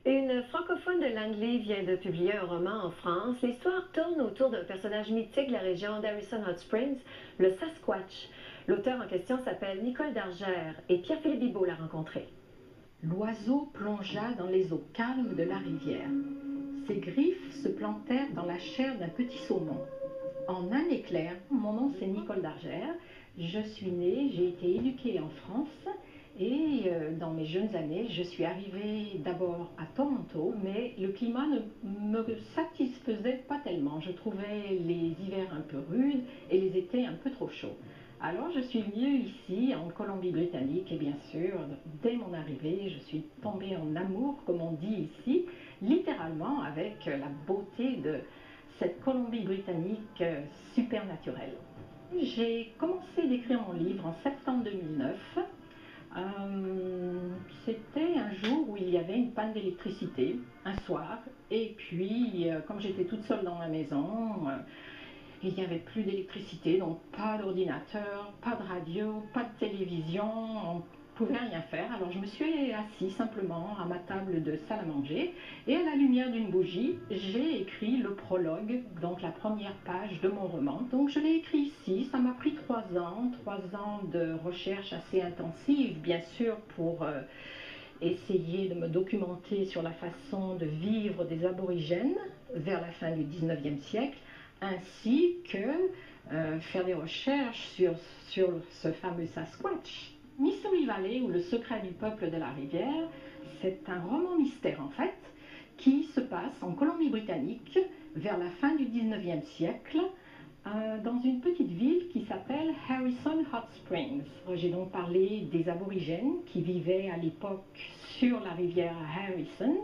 Une francophone de Langley vient de publier un roman en France. L'histoire tourne autour d'un personnage mythique de la région d'Harrison Hot Springs, le Sasquatch. L'auteur en question s'appelle Nicole Dargère et Pierre-Philippe Bibeau l'a rencontré. L'oiseau plongea dans les eaux calmes de la rivière. Ses griffes se plantèrent dans la chair d'un petit saumon. En un éclair, mon nom c'est Nicole Dargère. Je suis née, j'ai été éduquée en France et dans mes jeunes années, je suis arrivée d'abord à Toronto, mais le climat ne me satisfaisait pas tellement. Je trouvais les hivers un peu rudes et les étés un peu trop chauds. Alors je suis venue ici en Colombie-Britannique et bien sûr, dès mon arrivée, je suis tombée en amour, comme on dit ici, littéralement avec la beauté de cette Colombie-Britannique supernaturelle. J'ai commencé d'écrire mon livre en septembre 2009. C'était un jour où il y avait une panne d'électricité, un soir, et puis comme j'étais toute seule dans ma maison, il n'y avait plus d'électricité, donc pas d'ordinateur, pas de radio, pas de télévision, on ne pouvait rien faire. Alors je me suis assise simplement à ma table de salle à manger et à la lumière d'une bougie, j'ai écrit le prologue, donc la première page de mon roman. Donc je l'ai écrit ici, ça m'a pris 3 ans de recherche assez intensive, bien sûr, pour essayer de me documenter sur la façon de vivre des aborigènes vers la fin du 19e siècle, ainsi que faire des recherches sur ce fameux Sasquatch. Mystery Valley, ou Le secret du peuple de la rivière, c'est un roman mystère en fait, qui se passe en Colombie-Britannique vers la fin du 19e siècle, dans une petite ville qui s'appelle Harrison Hot Springs. J'ai donc parlé des aborigènes qui vivaient à l'époque sur la rivière Harrison,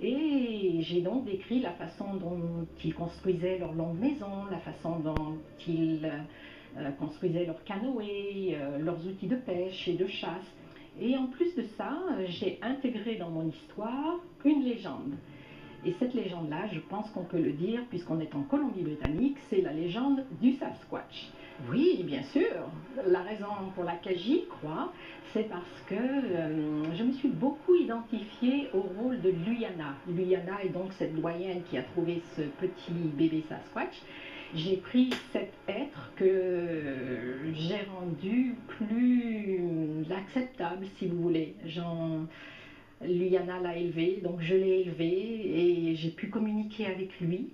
et j'ai donc décrit la façon dont ils construisaient leurs longues maisons, la façon dont ils construisaient leurs canoës, leurs outils de pêche et de chasse. Et en plus de ça, j'ai intégré dans mon histoire une légende. Et cette légende-là, je pense qu'on peut le dire, puisqu'on est en Colombie-Britannique, c'est la légende du Sasquatch. Oui, bien sûr. La raison pour laquelle j'y crois, c'est parce que je me suis beaucoup identifiée au rôle de Luyana. Luyana est donc cette doyenne qui a trouvé ce petit bébé Sasquatch. J'ai pris cet être que j'ai rendu plus acceptable, si vous voulez. Luyana l'a élevé, donc je l'ai élevé et j'ai pu communiquer avec lui.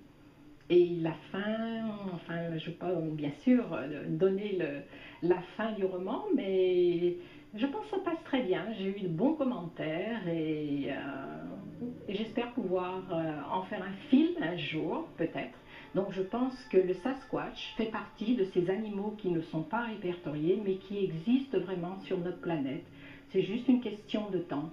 Et la fin, enfin, je ne vais pas bien sûr donner la fin du roman, mais je pense que ça passe très bien. J'ai eu de bons commentaires et j'espère pouvoir en faire un film un jour, peut-être. Donc je pense que le Sasquatch fait partie de ces animaux qui ne sont pas répertoriés, mais qui existent vraiment sur notre planète. C'est juste une question de temps.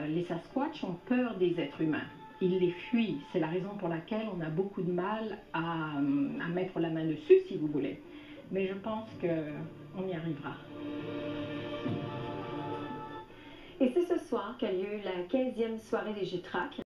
Les Sasquatch ont peur des êtres humains. Ils les fuient. C'est la raison pour laquelle on a beaucoup de mal à mettre la main dessus, si vous voulez. Mais je pense qu'on y arrivera. Et c'est ce soir qu'a lieu la 15e soirée des Jutrac.